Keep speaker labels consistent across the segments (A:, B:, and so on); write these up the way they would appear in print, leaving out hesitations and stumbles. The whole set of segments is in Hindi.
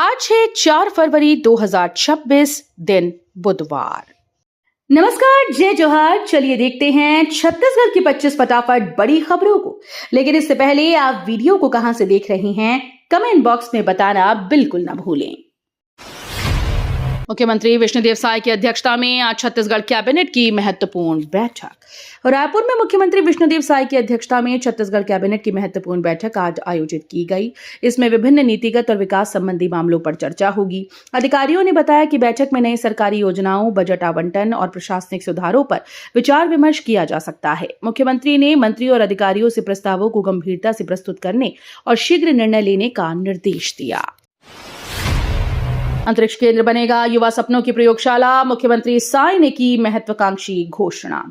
A: आज है 4 फरवरी 2026 दिन बुधवार। नमस्कार, जय जोहार। चलिए देखते हैं छत्तीसगढ़ की 25 फटाफट बड़ी खबरों को। लेकिन इससे पहले आप वीडियो को कहां से देख रहे हैं, कमेंट बॉक्स में बताना बिल्कुल न भूलें। मुख्यमंत्री विष्णुदेव साय की अध्यक्षता में आज छत्तीसगढ़ कैबिनेट की महत्वपूर्ण बैठक। रायपुर में मुख्यमंत्री विष्णुदेव साय की अध्यक्षता में छत्तीसगढ़ कैबिनेट की महत्वपूर्ण बैठक आज आयोजित की गई। इसमें विभिन्न नीतिगत और विकास संबंधी मामलों पर चर्चा होगी। अधिकारियों ने बताया कि बैठक में नई सरकारी योजनाओं, बजट आवंटन और प्रशासनिक सुधारों पर विचार विमर्श किया जा सकता है। मुख्यमंत्री ने मंत्री और अधिकारियों से प्रस्तावों को गंभीरता से प्रस्तुत करने और शीघ्र निर्णय लेने का निर्देश दिया। अंतरिक्ष केंद्र बनेगा युवा सपनों की प्रयोगशाला, मुख्यमंत्री साय ने की महत्वाकांक्षी घोषणा।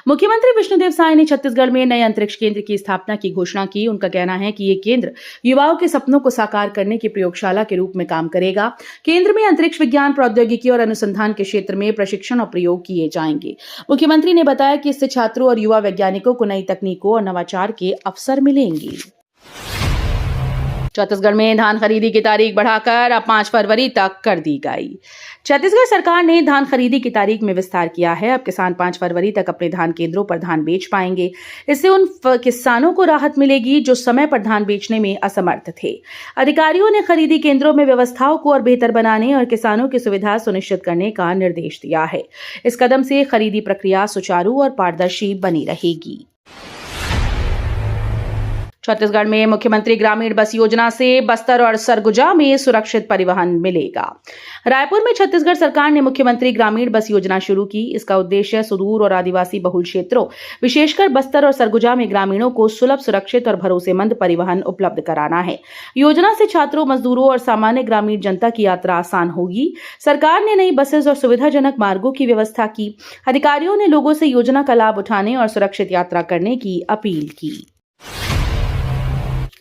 A: मुख्यमंत्री विष्णुदेव साय ने छत्तीसगढ़ में नए अंतरिक्ष केंद्र की स्थापना की घोषणा की। उनका कहना है कि ये केंद्र युवाओं के सपनों को साकार करने की प्रयोगशाला के रूप में काम करेगा। केंद्र में अंतरिक्ष विज्ञान, प्रौद्योगिकी और अनुसंधान के क्षेत्र में प्रशिक्षण और प्रयोग किए जाएंगे। मुख्यमंत्री ने बताया कि इससे छात्रों और युवा वैज्ञानिकों को नई तकनीकों और नवाचार के अवसर मिलेंगे। छत्तीसगढ़ में धान खरीदी की तारीख बढ़ाकर अब 5 फरवरी तक कर दी गई। छत्तीसगढ़ सरकार ने धान खरीदी की तारीख में विस्तार किया है। अब किसान 5 फरवरी तक अपने धान केंद्रों पर धान बेच पाएंगे। इससे उन किसानों को राहत मिलेगी जो समय पर धान बेचने में असमर्थ थे। अधिकारियों ने खरीदी केंद्रों में व्यवस्थाओं को और बेहतर बनाने और किसानों की सुविधा सुनिश्चित करने का निर्देश दिया है। इस कदम से खरीदी प्रक्रिया सुचारू और पारदर्शी बनी रहेगी। छत्तीसगढ़ में मुख्यमंत्री ग्रामीण बस योजना से बस्तर और सरगुजा में सुरक्षित परिवहन मिलेगा। रायपुर में छत्तीसगढ़ सरकार ने मुख्यमंत्री ग्रामीण बस योजना शुरू की। इसका उद्देश्य सुदूर और आदिवासी बहुल क्षेत्रों, विशेषकर बस्तर और सरगुजा में ग्रामीणों को सुलभ, सुरक्षित और भरोसेमंद परिवहन उपलब्ध कराना है। योजना से छात्रों, मजदूरों और सामान्य ग्रामीण जनता की यात्रा आसान होगी। सरकार ने नई बसेस और सुविधाजनक मार्गों की व्यवस्था की। अधिकारियों ने लोगों से योजना का लाभ उठाने और सुरक्षित यात्रा करने की अपील की।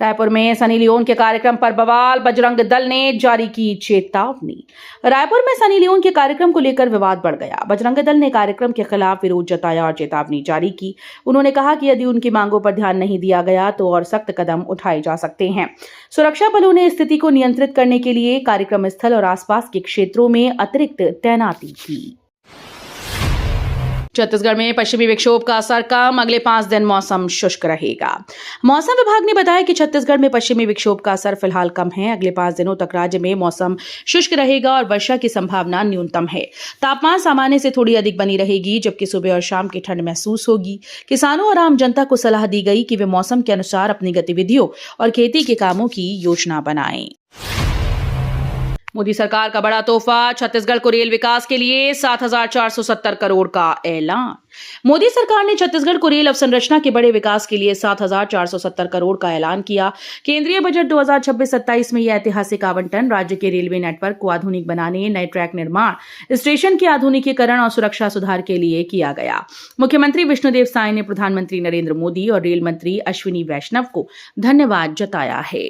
A: रायपुर में सनी लियोन के कार्यक्रम पर बवाल, बजरंग दल ने जारी की चेतावनी। रायपुर में सनी लियोन के कार्यक्रम को लेकर विवाद बढ़ गया। बजरंग दल ने कार्यक्रम के खिलाफ विरोध जताया और चेतावनी जारी की। उन्होंने कहा कि यदि उनकी मांगों पर ध्यान नहीं दिया गया तो और सख्त कदम उठाए जा सकते हैं। सुरक्षा बलों ने स्थिति को नियंत्रित करने के लिए कार्यक्रम स्थल और आसपास के क्षेत्रों में अतिरिक्त तैनाती की। छत्तीसगढ़ में पश्चिमी विक्षोभ का असर कम, अगले 5 दिन मौसम शुष्क रहेगा। मौसम विभाग ने बताया कि छत्तीसगढ़ में पश्चिमी विक्षोभ का असर फिलहाल कम है। अगले 5 दिनों तक राज्य में मौसम शुष्क रहेगा और वर्षा की संभावना न्यूनतम है। तापमान सामान्य से थोड़ी अधिक बनी रहेगी, जबकि सुबह और शाम की ठंड महसूस होगी। किसानों और आम जनता को सलाह दी गई कि वे मौसम के अनुसार अपनी गतिविधियों और खेती के कामों की योजना बनाएं। मोदी सरकार का बड़ा तोहफा, छत्तीसगढ़ को रेल विकास के लिए 7,470 करोड़ का ऐलान। मोदी सरकार ने छत्तीसगढ़ को रेल अवसंरचना के बड़े विकास के लिए 7,470 करोड़ का ऐलान किया। केंद्रीय बजट 2026-27 में यह ऐतिहासिक आवंटन राज्य के रेलवे नेटवर्क को आधुनिक बनाने, नए ट्रैक निर्माण, स्टेशन के आधुनिकीकरण और सुरक्षा सुधार के लिए किया गया। मुख्यमंत्री विष्णुदेव साय ने प्रधानमंत्री नरेंद्र मोदी और रेल मंत्री अश्विनी वैष्णव को धन्यवाद जताया है।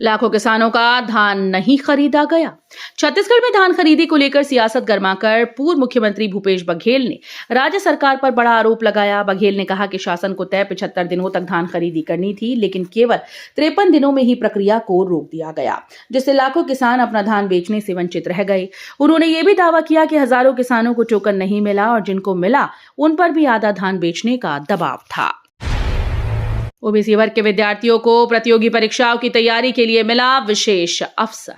A: लाखों किसानों का धान नहीं खरीदा गया। छत्तीसगढ़ में धान खरीदी को लेकर सियासत गरमाकर पूर्व मुख्यमंत्री भूपेश बघेल ने राज्य सरकार पर बड़ा आरोप लगाया। बघेल ने कहा कि शासन को तय 75 दिनों तक धान खरीदी करनी थी, लेकिन केवल 53 दिनों में ही प्रक्रिया को रोक दिया गया, जिससे लाखों किसान अपना धान बेचने से वंचित रह गए। उन्होंने ये भी दावा किया कि हजारों किसानों को टोकन नहीं मिला और जिनको मिला उन पर भी आधा धान बेचने का दबाव था। ओबीसी वर्ग के विद्यार्थियों को प्रतियोगी परीक्षाओं की तैयारी के लिए मिला विशेष अवसर।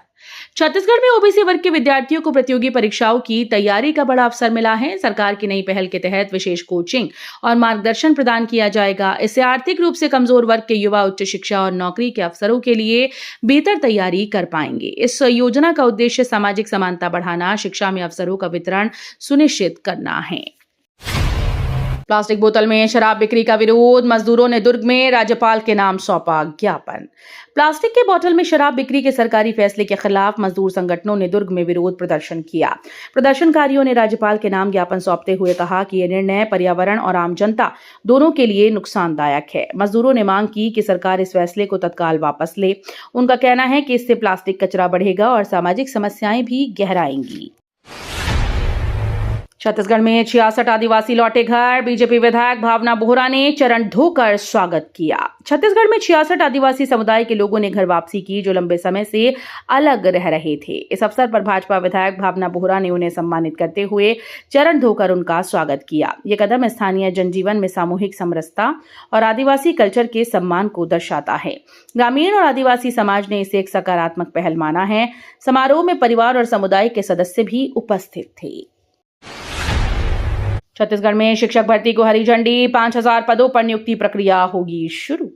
A: छत्तीसगढ़ में ओबीसी वर्ग के विद्यार्थियों को प्रतियोगी परीक्षाओं की तैयारी का बड़ा अवसर मिला है। सरकार की नई पहल के तहत विशेष कोचिंग और मार्गदर्शन प्रदान किया जाएगा। इससे आर्थिक रूप से कमजोर वर्ग के युवा उच्च शिक्षा और नौकरी के अवसरों के लिए बेहतर तैयारी कर पाएंगे। इस योजना का उद्देश्य सामाजिक समानता बढ़ाना, शिक्षा में अवसरों का वितरण सुनिश्चित करना है। प्लास्टिक बोतल में शराब बिक्री का विरोध, मजदूरों ने दुर्ग में राज्यपाल के नाम सौंपा ज्ञापन। प्लास्टिक के बोतल में शराब बिक्री के सरकारी फैसले के खिलाफ मजदूर संगठनों ने दुर्ग में विरोध प्रदर्शन किया। प्रदर्शनकारियों ने राज्यपाल के नाम ज्ञापन सौंपते हुए कहा कि यह निर्णय पर्यावरण और आम जनता दोनों के लिए नुकसानदायक है। मजदूरों ने मांग की कि सरकार इस फैसले को तत्काल वापस ले। उनका कहना है कि इससे प्लास्टिक कचरा बढ़ेगा और सामाजिक समस्याएं भी गहराएंगी। छत्तीसगढ़ में 66 आदिवासी लौटे घर। बीजेपी विधायक भावना बोहरा ने चरण धोकर स्वागत किया। छत्तीसगढ़ में 66 आदिवासी समुदाय के लोगों ने घर वापसी की, जो लंबे समय से अलग रह रहे थे। इस अवसर पर भाजपा विधायक भावना बोहरा ने उन्हें सम्मानित करते हुए चरण धोकर उनका स्वागत किया। ये कदम स्थानीय जनजीवन में सामूहिक समरसता और आदिवासी कल्चर के सम्मान को दर्शाता है। ग्रामीण और आदिवासी समाज ने इसे एक सकारात्मक पहल माना है। समारोह में परिवार और समुदाय के सदस्य भी उपस्थित थे। छत्तीसगढ़ में शिक्षक भर्ती को हरी झंडी। 5000 पदों पर नियुक्ति प्रक्रिया होगी शुरू।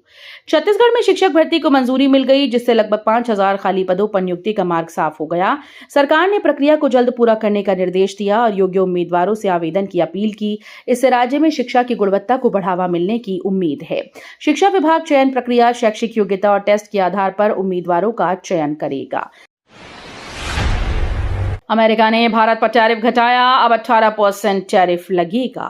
A: छत्तीसगढ़ में शिक्षक भर्ती को मंजूरी मिल गई, जिससे लगभग 5000 खाली पदों पर नियुक्ति का मार्ग साफ हो गया। सरकार ने प्रक्रिया को जल्द पूरा करने का निर्देश दिया और योग्य उम्मीदवारों से आवेदन की अपील की। इससे राज्य में शिक्षा की गुणवत्ता को बढ़ावा मिलने की उम्मीद है। शिक्षा विभाग चयन प्रक्रिया, शैक्षिक योग्यता और टेस्ट के आधार पर उम्मीदवारों का चयन करेगा। अमेरिका ने भारत पर टैरिफ घटाया, अब 18% टैरिफ लगेगा।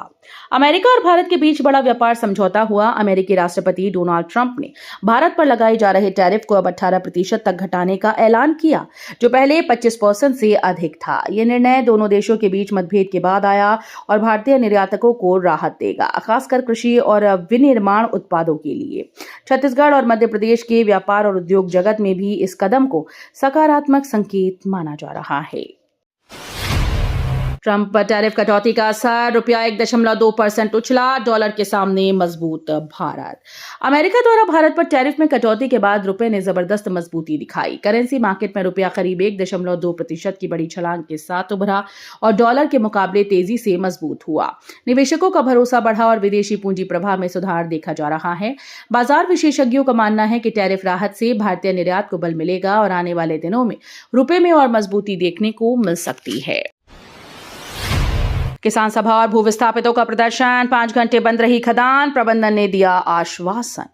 A: अमेरिका और भारत के बीच बड़ा व्यापार समझौता हुआ। अमेरिकी राष्ट्रपति डोनाल्ड ट्रंप ने भारत पर लगाए जा रहे टैरिफ को अब 18% तक घटाने का ऐलान किया, जो पहले 25% से अधिक था। यह निर्णय दोनों देशों के बीच मतभेद के बाद आया और भारतीय निर्यातकों को राहत देगा, खासकर कृषि और विनिर्माण उत्पादों के लिए। छत्तीसगढ़ और मध्य प्रदेश के व्यापार और उद्योग जगत में भी इस कदम को सकारात्मक संकेत माना जा रहा है। ट्रंप पर टैरिफ कटौती का असर, रुपया 1.2% उछला, डॉलर के सामने मजबूत भारत। अमेरिका द्वारा भारत पर टैरिफ में कटौती के बाद रुपए ने जबरदस्त मजबूती दिखाई। करेंसी मार्केट में रुपया करीब 1.2% की बड़ी छलांग के साथ उभरा और डॉलर के मुकाबले तेजी से मजबूत हुआ। निवेशकों का भरोसा बढ़ा और विदेशी पूंजी प्रवाह में सुधार देखा जा रहा है। बाजार विशेषज्ञों का मानना है कि टैरिफ राहत से भारतीय निर्यात को बल मिलेगा और आने वाले दिनों में रुपए में और मजबूती देखने को मिल सकती है। किसान सभा और भू विस्थापितों का प्रदर्शन, 5 घंटे बंद रही खदान, प्रबंधन ने दिया आश्वासन।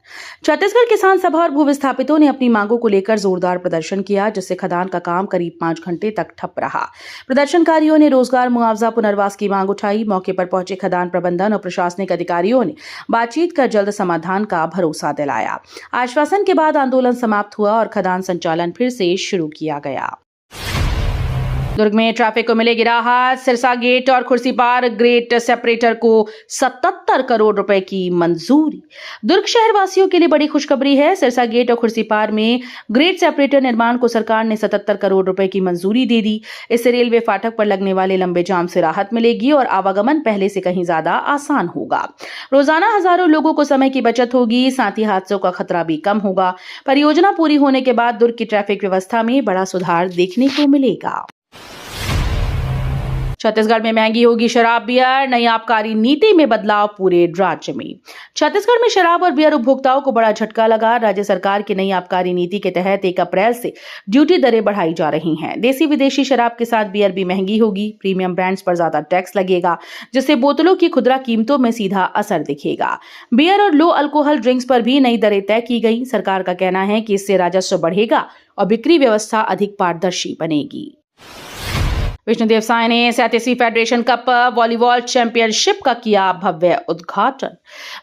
A: छत्तीसगढ़ किसान सभा और भू विस्थापितों ने अपनी मांगों को लेकर जोरदार प्रदर्शन किया, जिससे खदान का काम करीब 5 घंटे तक ठप रहा। प्रदर्शनकारियों ने रोजगार, मुआवजा, पुनर्वास की मांग उठाई। मौके पर पहुंचे खदान प्रबंधन और प्रशासनिक अधिकारियों ने बातचीत कर जल्द समाधान का भरोसा दिलाया। आश्वासन के बाद आंदोलन समाप्त हुआ और खदान संचालन फिर से शुरू किया गया। दुर्ग में ट्रैफिक को मिलेगी राहत। सिरसा गेट और खुर्सीपार ग्रेट सेपरेटर को 77 करोड़ रुपए की मंजूरी। दुर्ग शहर वासियों के लिए बड़ी खुशखबरी है। सिरसा गेट और खुर्सीपार में ग्रेट सेपरेटर निर्माण को सरकार ने 77 करोड़ रुपए की मंजूरी दे दी। इससे रेलवे फाटक पर लगने वाले लंबे जाम से राहत मिलेगी और आवागमन पहले से कहीं ज्यादा आसान होगा। रोजाना हजारों लोगों को समय की बचत होगी, साथ ही हादसों का खतरा भी कम होगा। परियोजना पूरी होने के बाद दुर्ग की ट्रैफिक व्यवस्था में बड़ा सुधार देखने को मिलेगा। छत्तीसगढ़ में महंगी होगी शराब, बियर। नई आबकारी नीति में बदलाव पूरे राज्य में। छत्तीसगढ़ में शराब और बियर उपभोक्ताओं को बड़ा झटका लगा। राज्य सरकार की नई आबकारी नीति के तहत 1 अप्रैल से ड्यूटी दरें बढ़ाई जा रही हैं। देसी विदेशी शराब के साथ बियर भी महंगी होगी। प्रीमियम ब्रांड्स पर ज्यादा टैक्स लगेगा, जिससे बोतलों की खुदरा कीमतों में सीधा असर दिखेगा। बियर और लो अल्कोहल ड्रिंक्स पर भी नई दरें तय की गई। सरकार का कहना है कि इससे राजस्व बढ़ेगा और बिक्री व्यवस्था अधिक पारदर्शी बनेगी। विष्णुदेव साय ने 37वीं फेडरेशन कप वॉलीबॉल चैंपियनशिप का किया भव्य उद्घाटन।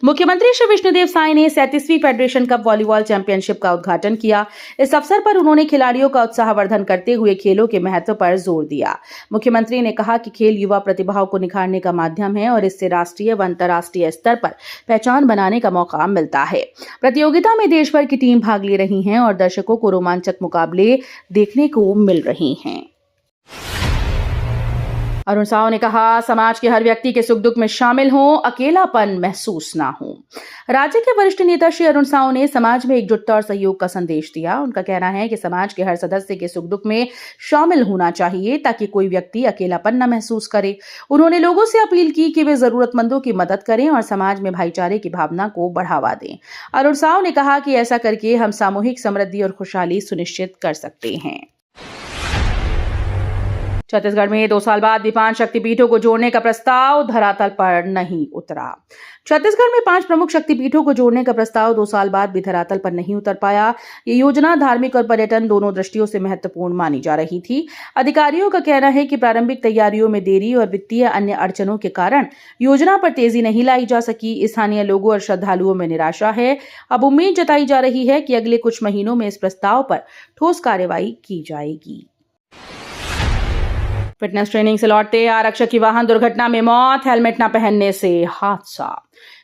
A: मुख्यमंत्री श्री विष्णुदेव साय ने 37वीं फेडरेशन कप वॉलीबॉल चैंपियनशिप का उद्घाटन किया। इस अवसर पर उन्होंने खिलाड़ियों का उत्साहवर्धन करते हुए खेलों के महत्व पर जोर दिया। मुख्यमंत्री ने कहा कि खेल युवा प्रतिभाओं को निखारने का माध्यम है और इससे राष्ट्रीय व अंतर्राष्ट्रीय स्तर पर पहचान बनाने का मौका मिलता है। प्रतियोगिता में देश भर की टीम भाग ले रही हैं और दर्शकों को रोमांचक मुकाबले देखने को मिल रहे हैं। अरुण साव ने कहा, समाज के हर व्यक्ति के सुख दुख में शामिल हों, अकेलापन महसूस ना हो। राज्य के वरिष्ठ नेता श्री अरुण साव ने समाज में एकजुटता और सहयोग का संदेश दिया। उनका कहना है कि समाज के हर सदस्य के सुख दुख में शामिल होना चाहिए, ताकि कोई व्यक्ति अकेलापन न महसूस करे। उन्होंने लोगों से अपील की कि वे जरूरतमंदों की मदद करें और समाज में भाईचारे की भावना को बढ़ावा दें। अरुण साव ने कहा कि ऐसा करके हम सामूहिक समृद्धि और खुशहाली सुनिश्चित कर सकते हैं। छत्तीसगढ़ में 2 साल बाद भी 5 शक्तिपीठों को जोड़ने का प्रस्ताव धरातल पर नहीं उतरा। छत्तीसगढ़ में 5 प्रमुख शक्तिपीठों को जोड़ने का प्रस्ताव 2 साल बाद भी धरातल पर नहीं उतर पाया। ये योजना धार्मिक और पर्यटन दोनों दृष्टियों से महत्वपूर्ण मानी जा रही थी। अधिकारियों का कहना है कि प्रारंभिक तैयारियों में देरी और वित्तीय अन्य अड़चनों के कारण योजना पर तेजी नहीं लाई जा सकी। स्थानीय लोगों और श्रद्धालुओं में निराशा है। अब उम्मीद जताई जा रही है कि अगले कुछ महीनों में इस प्रस्ताव पर ठोस कार्रवाई की जाएगी। फिटनेस ट्रेनिंग से लौटते आरक्षक की वाहन दुर्घटना में मौत, हेलमेट न पहनने से हादसा।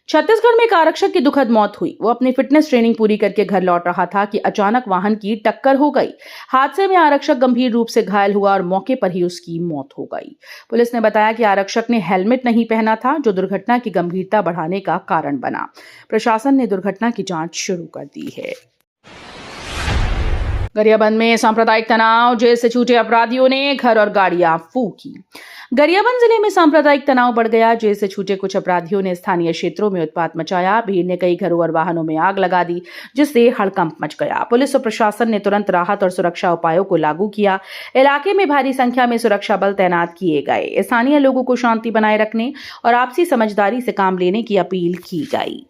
A: छत्तीसगढ़ में एक आरक्षक की दुखद मौत हुई। वो अपनी फिटनेस ट्रेनिंग पूरी करके घर लौट रहा था कि अचानक वाहन की टक्कर हो गई। हादसे में आरक्षक गंभीर रूप से घायल हुआ और मौके पर ही उसकी मौत हो गई। पुलिस ने बताया कि आरक्षक ने हेलमेट नहीं पहना था, जो दुर्घटना की गंभीरता बढ़ाने का कारण बना। प्रशासन ने दुर्घटना की जांच शुरू कर दी है। गरियाबंद में सांप्रदायिक तनाव, जेल से छूटे अपराधियों ने घर और गाड़ियां फूंकी। गरियाबंद जिले में सांप्रदायिक तनाव बढ़ गया। जेल से छूटे कुछ अपराधियों ने स्थानीय क्षेत्रों में उत्पात मचाया। भीड़ ने कई घरों और वाहनों में आग लगा दी, जिससे हड़कंप मच गया। पुलिस और प्रशासन ने तुरंत राहत और सुरक्षा उपायों को लागू किया। इलाके में भारी संख्या में सुरक्षा बल तैनात किए गए। स्थानीय लोगों को शांति बनाए रखने और आपसी समझदारी से काम लेने की अपील की गई।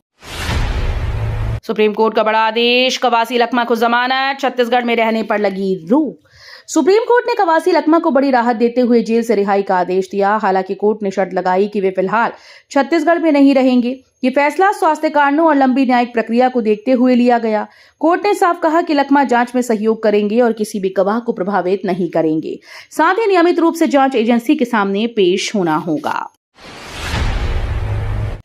A: सुप्रीम कोर्ट का बड़ा आदेश, कवासी लखमा को जमानत, छत्तीसगढ़ में रहने पर लगी रोक। सुप्रीम कोर्ट ने कवासी लखमा को बड़ी राहत देते हुए जेल से रिहाई का आदेश दिया। हालांकि कोर्ट ने शर्त लगाई कि वे फिलहाल छत्तीसगढ़ में नहीं रहेंगे। ये फैसला स्वास्थ्य कारणों और लंबी न्यायिक प्रक्रिया को देखते हुए लिया गया। कोर्ट ने साफ कहा कि लखमा जांच में सहयोग करेंगे और किसी भी गवाह को प्रभावित नहीं करेंगे। साथ ही नियमित रूप से जांच एजेंसी के सामने पेश होना होगा।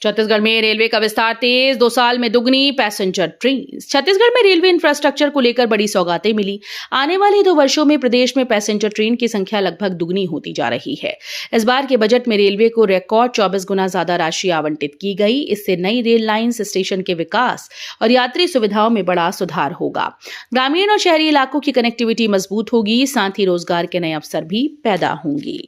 A: छत्तीसगढ़ में रेलवे का विस्तार तेज, 2 साल में दुगनी पैसेंजर ट्रेन। छत्तीसगढ़ में रेलवे इंफ्रास्ट्रक्चर को लेकर बड़ी सौगातें मिली। आने वाले 2 वर्षों में प्रदेश में पैसेंजर ट्रेन की संख्या लगभग दुगनी होती जा रही है। इस बार के बजट में रेलवे को रिकॉर्ड 24 गुना ज्यादा राशि आवंटित की गई। इससे नई रेल लाइन्स, स्टेशन के विकास और यात्री सुविधाओं में बड़ा सुधार होगा। ग्रामीण और शहरी इलाकों की कनेक्टिविटी मजबूत होगी, साथ ही रोजगार के नए अवसर भी पैदा होंगे।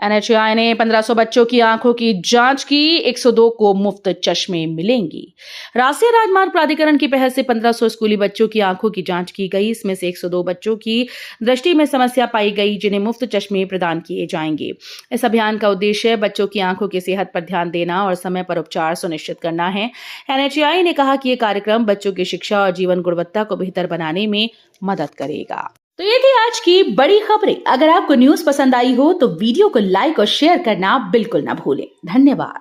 A: एनएचएआई ने 1500 बच्चों की आंखों की जांच की, 102 को मुफ्त चश्मे मिलेंगी। राष्ट्रीय राजमार्ग प्राधिकरण की पहल से 1500 स्कूली बच्चों की आंखों की जांच की गई। इसमें से 102 बच्चों की दृष्टि में समस्या पाई गई, जिन्हें मुफ्त चश्मे प्रदान किए जाएंगे। इस अभियान का उद्देश्य बच्चों की आंखों की सेहत पर ध्यान देना और समय पर उपचार सुनिश्चित करना है। एनएचएआई ने कहा कि यह कार्यक्रम बच्चों की शिक्षा और जीवन गुणवत्ता को बेहतर बनाने में मदद करेगा। तो ये थी आज की बड़ी खबरें। अगर आपको न्यूज पसंद आई हो तो वीडियो को लाइक और शेयर करना बिल्कुल ना भूलें। धन्यवाद।